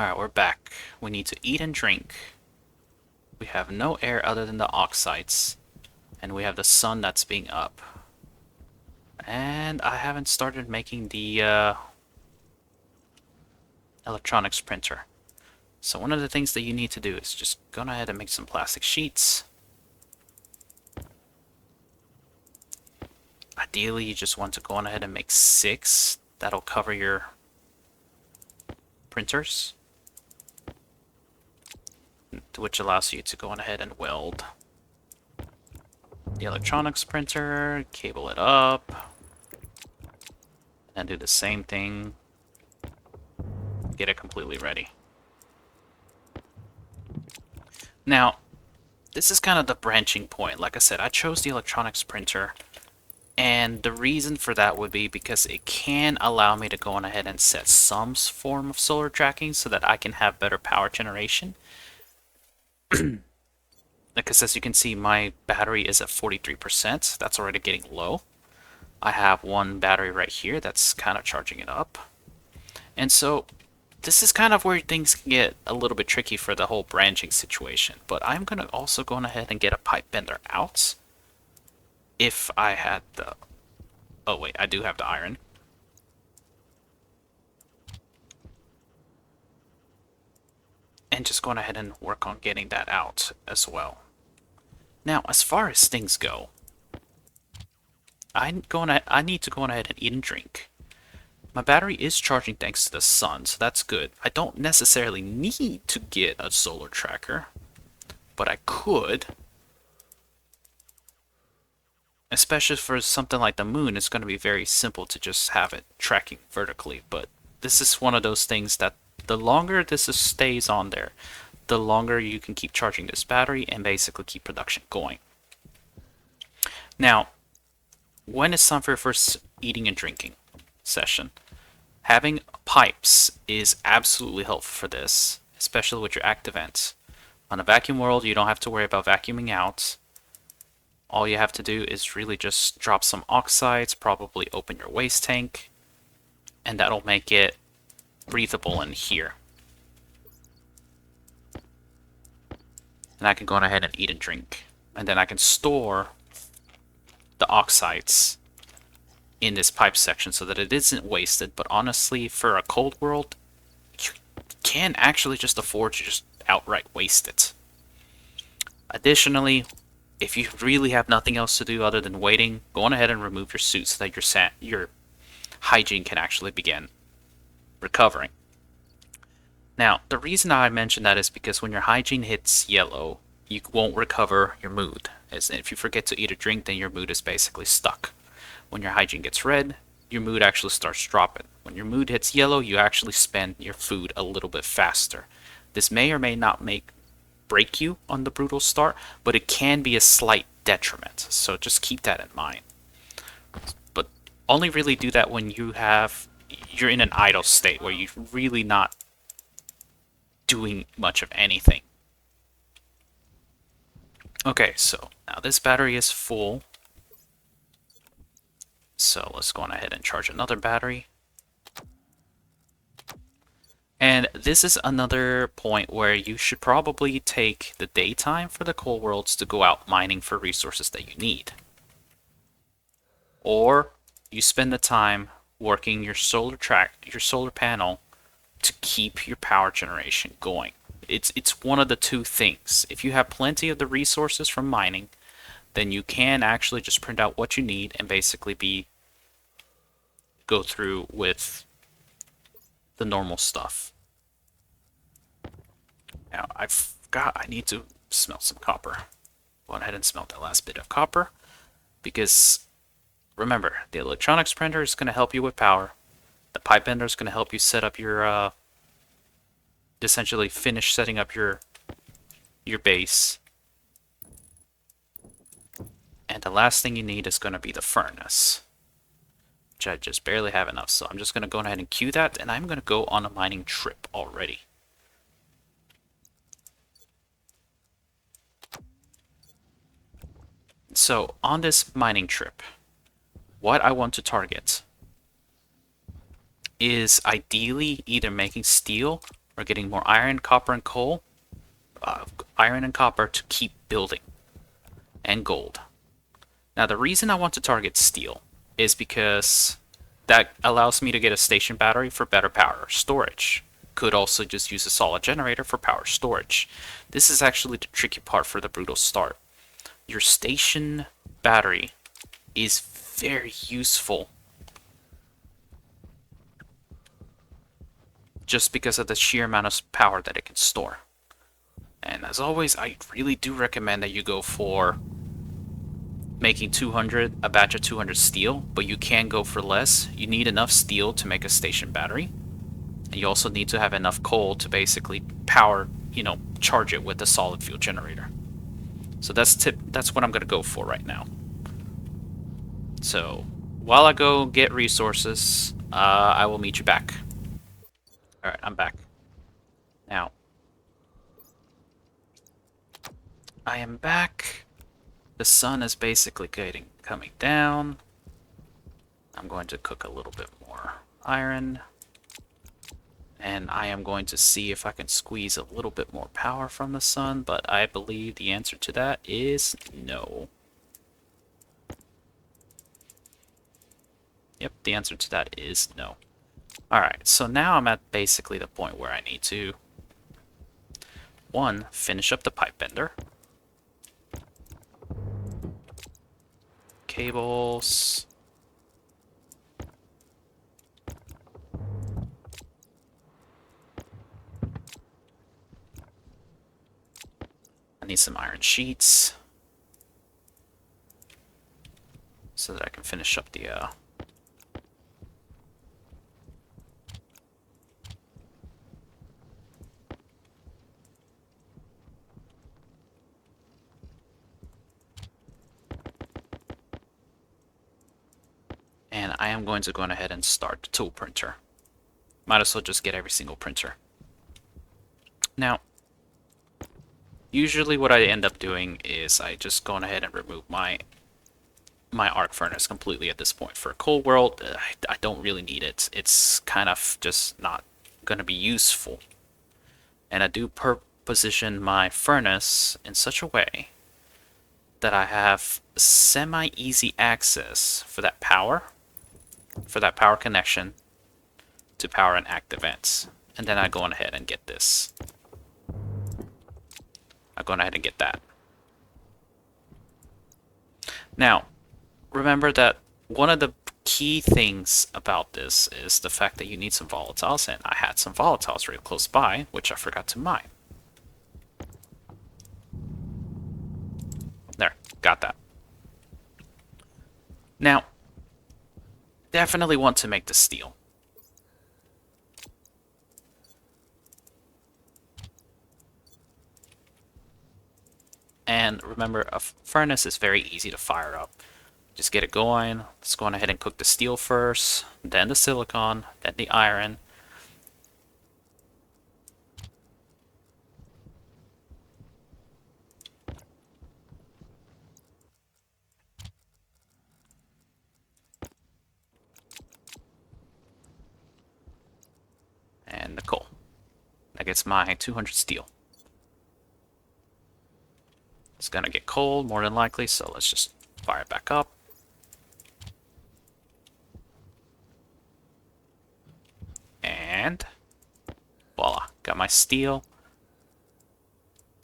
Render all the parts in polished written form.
Alright, we're back. We need to eat and drink. We have no air other than the oxides. And we have the sun that's being up. And I haven't started making the electronics printer. So one of the things that you need to do is just go ahead and make some plastic sheets. Ideally, you just want to go on ahead and make 6. That'll cover your printers, which allows you to go on ahead and weld the electronics printer, cable it up, and do the same thing. Get it completely ready. Now, this is kind of the branching point. Like I said, I chose the electronics printer, and the reason for that would be because it can allow me to go on ahead and set some form of solar tracking so that I can have better power generation. Because as you can see, my battery is at 43%. That's already getting low. I have one battery right here that's kind of charging it up. And so this is kind of where things can get a little bit tricky for the whole branching situation. But I'm going to also go ahead and get a pipe bender out. If I had the... Oh wait, I do have the iron. And just going ahead and work on getting that out as well. Now, as far as things go, I need to go ahead and eat and drink. My battery is charging thanks to the sun, so that's good. I don't necessarily need to get a solar tracker, but I could. Especially for something like the moon, it's going to be very simple to just have it tracking vertically, but this is one of those things that the longer this stays on there, the longer you can keep charging this battery and basically keep production going. Now, when it's time for your first eating and drinking session, having pipes is absolutely helpful for this, especially with your active vents. On a vacuum world, you don't have to worry about vacuuming out. All you have to do is really just drop some oxides, probably open your waste tank, and that'll make it breathable in here. And I can go on ahead and eat and drink. And then I can store the oxides in this pipe section so that it isn't wasted. But honestly, for a cold world, you can actually just afford to just outright waste it. Additionally, if you really have nothing else to do other than waiting, go on ahead and remove your suit so that your hygiene can actually begin recovering. Now, the reason I mention that is because when your hygiene hits yellow, you won't recover your mood. As if you forget to eat or drink, then your mood is basically stuck. When your hygiene gets red, your mood actually starts dropping. When your mood hits yellow, you actually spend your food a little bit faster. This may or may not break you on the brutal start, but it can be a slight detriment. So just keep that in mind. But only really do that when you're in an idle state where you're really not doing much of anything. Okay, so now this battery is full. So let's go on ahead and charge another battery. And this is another point where you should probably take the daytime for the cold worlds to go out mining for resources that you need. Or you spend the time working your solar panel to keep your power generation going. It's one of the two things. If you have plenty of the resources from mining, then you can actually just print out what you need and basically go through with the normal stuff. Now I need to smelt some copper. Go ahead and smelt that last bit of copper, because remember, the electronics printer is going to help you with power. The pipe bender is going to help you set up your essentially finish setting up your base. And the last thing you need is going to be the furnace, which I just barely have enough. So I'm just going to go ahead and queue that, and I'm going to go on a mining trip already. So on this mining trip, what I want to target is ideally either making steel We're getting more iron, copper, and coal. Iron and copper to keep building. And gold. Now the reason I want to target steel is because that allows me to get a station battery for better power storage. Could also just use a solid generator for power storage. This is actually the tricky part for the brutal start. Your station battery is very useful just because of the sheer amount of power that it can store. And as always, I really do recommend that you go for making 200, a batch of 200 steel, but you can go for less. You need enough steel to make a station battery. And you also need to have enough coal to basically power, charge it with a solid fuel generator. So that's what I'm going to go for right now. So while I go get resources, I will meet you back. Alright, I'm back. Now, I am back. The sun is basically coming down. I'm going to cook a little bit more iron. And I am going to see if I can squeeze a little bit more power from the sun, but I believe the answer to that is no. Yep, the answer to that is no. Alright, so now I'm at basically the point where I need to, one, finish up the pipe bender. Cables. I need some iron sheets so that I can finish up the and I am going to go ahead and start the tool printer. Might as well just get every single printer. Now, usually what I end up doing is I just go ahead and remove my arc furnace completely at this point. For a cold world, I don't really need it. It's kind of just not going to be useful. And I do position my furnace in such a way that I have semi-easy access for that power connection to power and active vents. And then I go on ahead and get this. I go on ahead and get that. Now, remember that one of the key things about this is the fact that you need some volatiles, and I had some volatiles really close by, which I forgot to mine. There, got that. Now, definitely want to make the steel. And remember, a furnace is very easy to fire up. Just get it going. Let's go on ahead and cook the steel first, then the silicon, then the iron. And the coal. That gets my 200 steel. It's gonna get cold, more than likely, so let's just fire it back up. And voila, got my steel.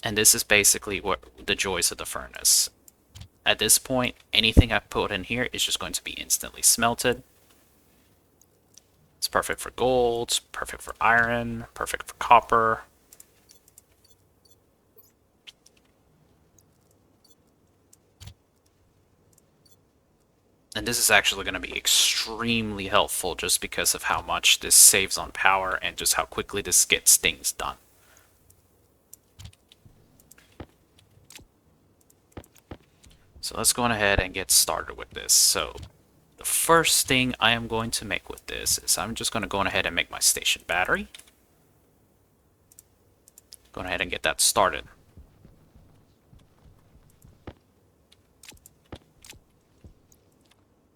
And this is basically what the joys of the furnace. At this point, anything I put in here is just going to be instantly smelted. It's perfect for gold, it's perfect for iron, perfect for copper. And this is actually going to be extremely helpful just because of how much this saves on power and just how quickly this gets things done. So let's go on ahead and get started with this. So the first thing I am going to make with this is I'm just going to go on ahead and make my station battery. Go ahead and get that started.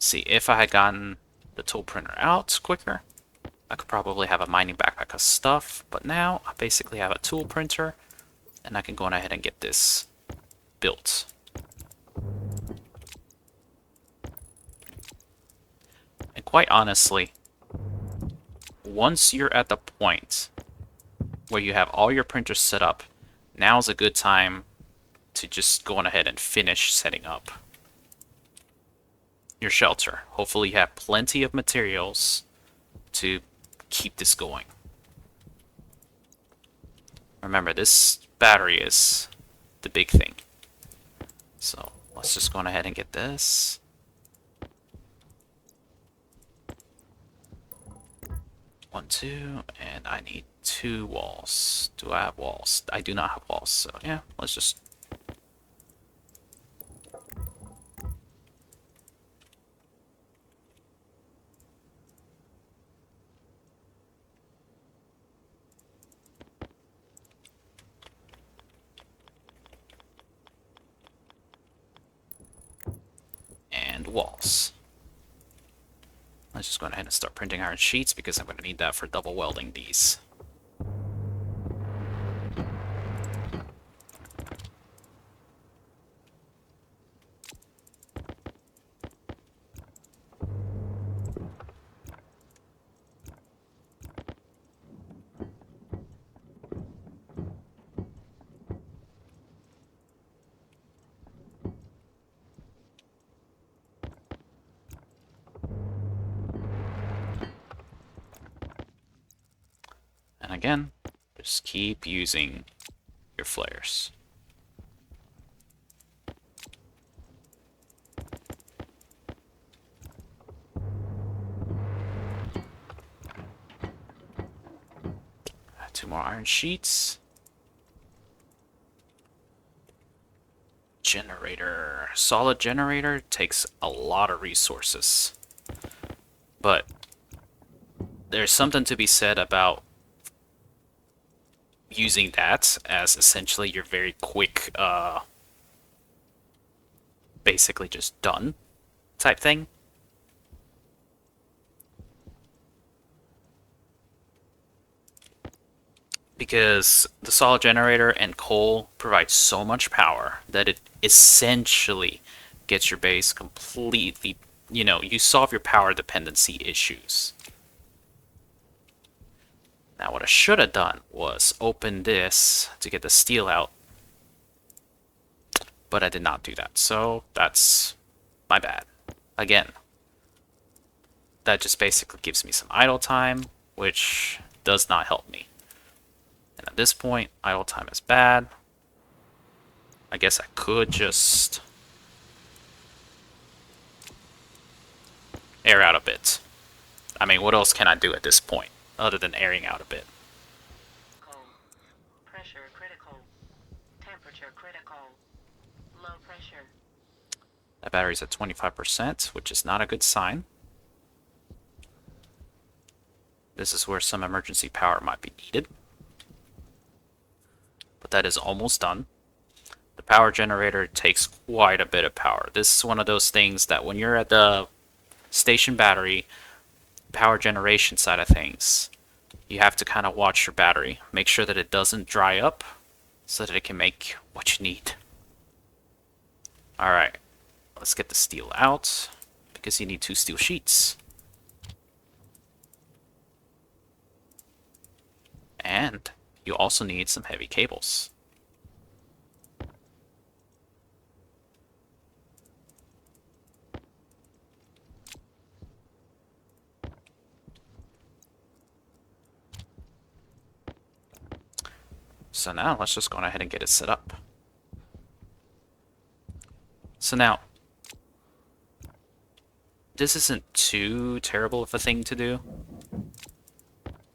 See, if I had gotten the tool printer out quicker, I could probably have a mining backpack of stuff, but now I basically have a tool printer, and I can go on ahead and get this built. And quite honestly, once you're at the point where you have all your printers set up, now's a good time to just go on ahead and finish setting up your shelter. Hopefully you have plenty of materials to keep this going. Remember, this battery is the big thing. So let's just go on ahead and get this. One, two, and I need 2 walls. Do I have walls? I do not have walls, so yeah, let's just... and walls. Let's just go ahead and start printing iron sheets because I'm going to need that for double welding these. And again, just keep using your flares. Add 2 more iron sheets. Generator. Solid generator takes a lot of resources. But there's something to be said about using that as essentially your very quick, basically just done type thing. Because the solid generator and coal provide so much power that it essentially gets your base completely, you solve your power dependency issues. Now what I should have done was open this to get the steel out, but I did not do that, so that's my bad. Again, that just basically gives me some idle time, which does not help me. And at this point, idle time is bad. I guess I could just air out a bit. I mean, what else can I do at this point other than airing out a bit? Pressure critical. Temperature critical. Low pressure. That battery's at 25%, which is not a good sign. This is where some emergency power might be needed. But that is almost done. The power generator takes quite a bit of power. This is one of those things that when you're at the station battery power generation side of things, you have to kind of watch your battery. Make sure that it doesn't dry up so that it can make what you need. Alright, let's get the steel out because you need 2 steel sheets. And you also need some heavy cables. So now let's just go ahead and get it set up. So now, this isn't too terrible of a thing to do.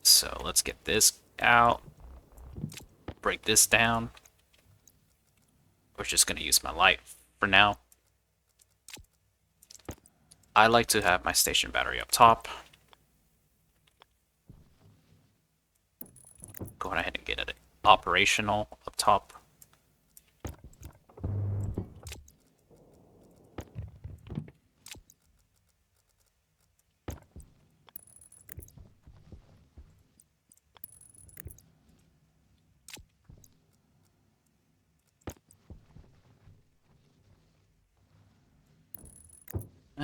So let's get this out. Break this down. We're just going to use my light for now. I like to have my station battery up top. Go ahead and get it operational up top.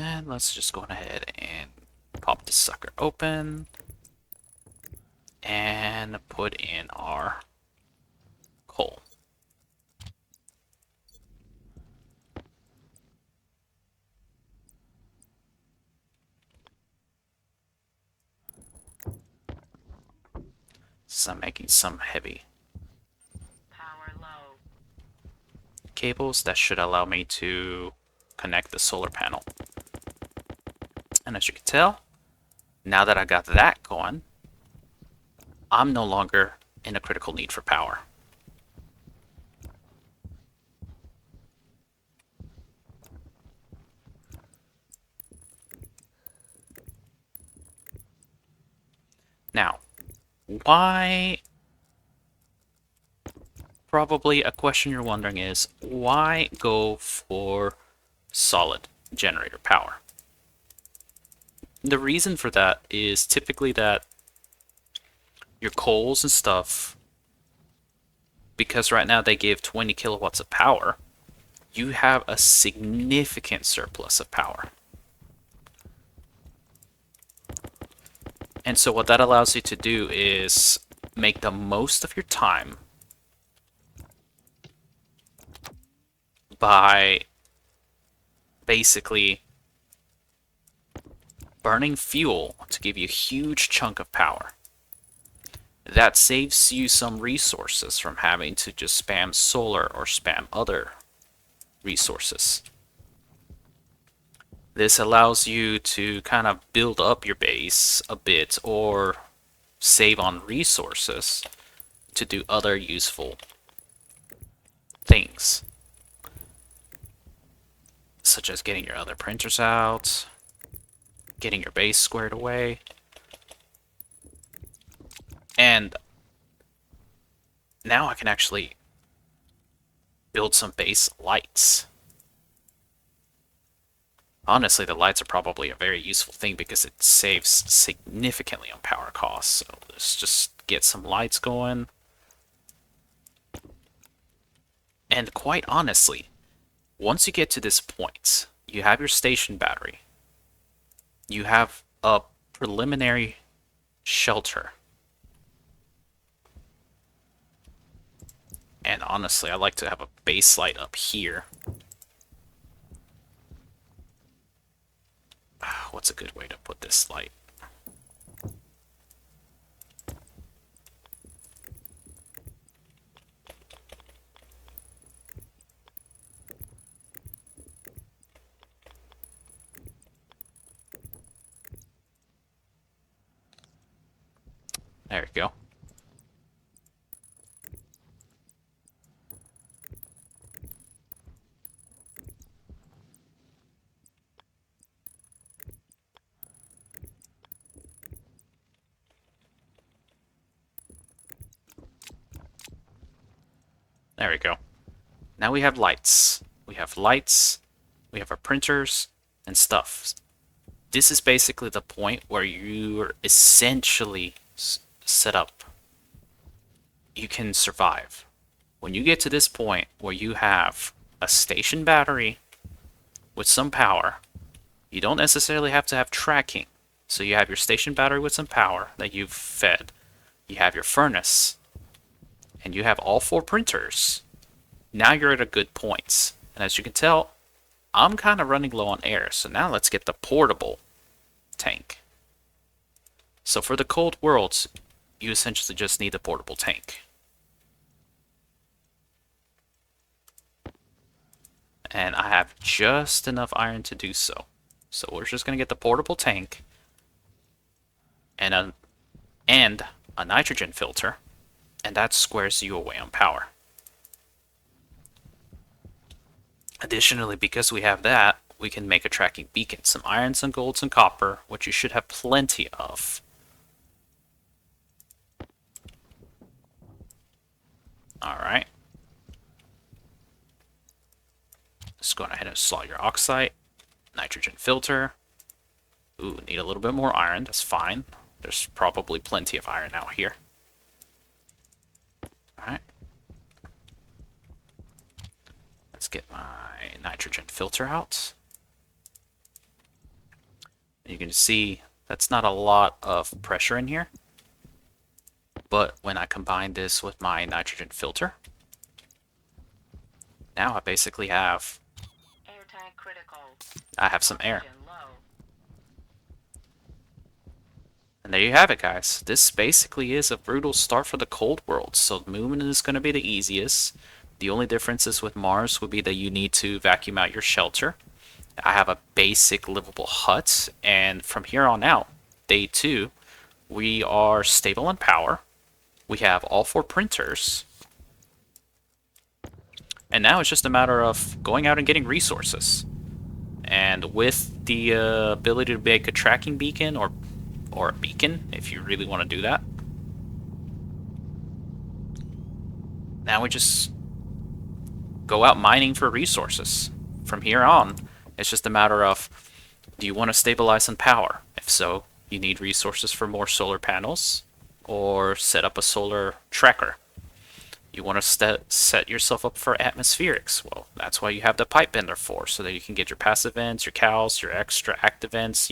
And let's just go ahead and pop this sucker open and put in our coal. So I'm making some heavy Power low. cables that should allow me to connect the solar panel. And as you can tell, now that I got that going, I'm no longer in a critical need for power. Now, why? Probably a question you're wondering is, why go for solid generator power? The reason for that is typically that your coals and stuff, because right now they give 20 kilowatts of power, you have a significant surplus of power. And so what that allows you to do is make the most of your time by basically burning fuel to give you a huge chunk of power. That saves you some resources from having to just spam solar or spam other resources. This allows you to kind of build up your base a bit or save on resources to do other useful things, such as getting your other printers out, getting your base squared away, and now I can actually build some base lights. Honestly, the lights are probably a very useful thing because it saves significantly on power costs. So let's just get some lights going. And quite honestly, once you get to this point, you have your station battery. You have a preliminary shelter. And honestly, I like to have a base light up here. What's a good way to put this light? There we go. There we go. Now we have lights. We have lights, we have our printers, and stuff. This is basically the point where you're essentially set up. You can survive. When you get to this point where you have a station battery with some power, you don't necessarily have to have tracking. So you have your station battery with some power that you've fed. You have your furnace, and you have all 4 printers. Now you're at a good point. And as you can tell, I'm kind of running low on air. So now let's get the portable tank. So for the cold worlds, you essentially just need the portable tank. And I have just enough iron to do so. So we're just going to get the portable tank and a nitrogen filter, and that squares you away on power. Additionally, because we have that, we can make a tracking beacon. Some iron, some gold, some copper, which you should have plenty of. Alright. Just go ahead and slot your oxide. Nitrogen filter. Ooh, need a little bit more iron. That's fine. There's probably plenty of iron out here. Alright. Let's get my nitrogen filter out. can see that's not a lot of pressure in here. But when I combine this with my nitrogen filter, now I basically have Air tank critical. some air. Oxygen low. And there you have it, guys. This basically is a brutal start for the cold world. So the moon is going to be the easiest. The only differences with Mars would be that you need to vacuum out your shelter. I have a basic livable hut, and from here on out, day 2, we are stable in power. We have all 4 printers. And now it's just a matter of going out and getting resources. And with the ability to make a tracking beacon, or a beacon, if you really want to do that, now we just go out mining for resources. From here on, it's just a matter of, do you want to stabilize on power? If so, you need resources for more solar panels, or set up a solar tracker. You want to set yourself up for atmospherics. Well, that's why you have the pipe bender for, so that you can get your passive vents, your cows, your extra active vents,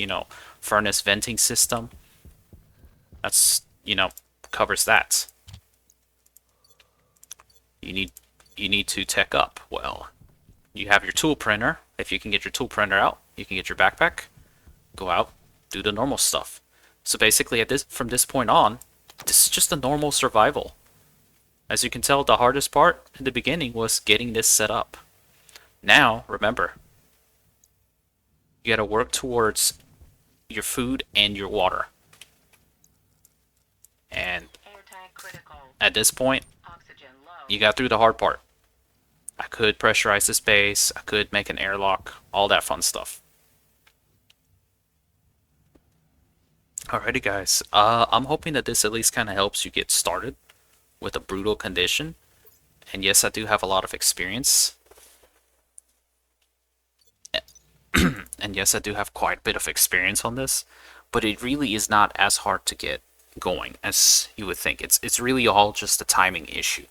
furnace venting system. That's, covers that. You need to tech up. Well, you have your tool printer. If you can get your tool printer out, you can get your backpack, go out, do the normal stuff. So basically, from this point on, this is just a normal survival. As you can tell, the hardest part in the beginning was getting this set up. Now, remember, you gotta work towards your food and your water. And Air tank critical. at this point, Oxygen low. you got through the hard part. I could pressurize this base, I could make an airlock, all that fun stuff. Alrighty guys, I'm hoping that this at least kind of helps you get started with a brutal condition. And yes, I do have a lot of experience. And yes, I do have quite a bit of experience on this, but it really is not as hard to get going as you would think. It's really all just a timing issue.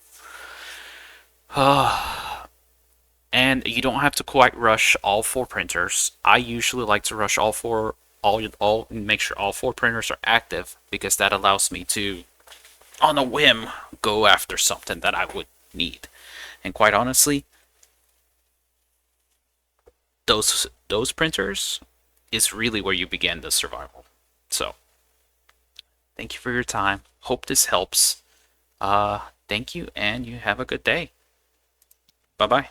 And you don't have to quite rush all 4 printers. I usually like to rush all make sure all 4 printers are active, because that allows me to, on a whim, go after something that I would need. And quite honestly, those printers is really where you begin the survival. So, thank you for your time. Hope this helps. Thank you, and you have a good day. Bye-bye.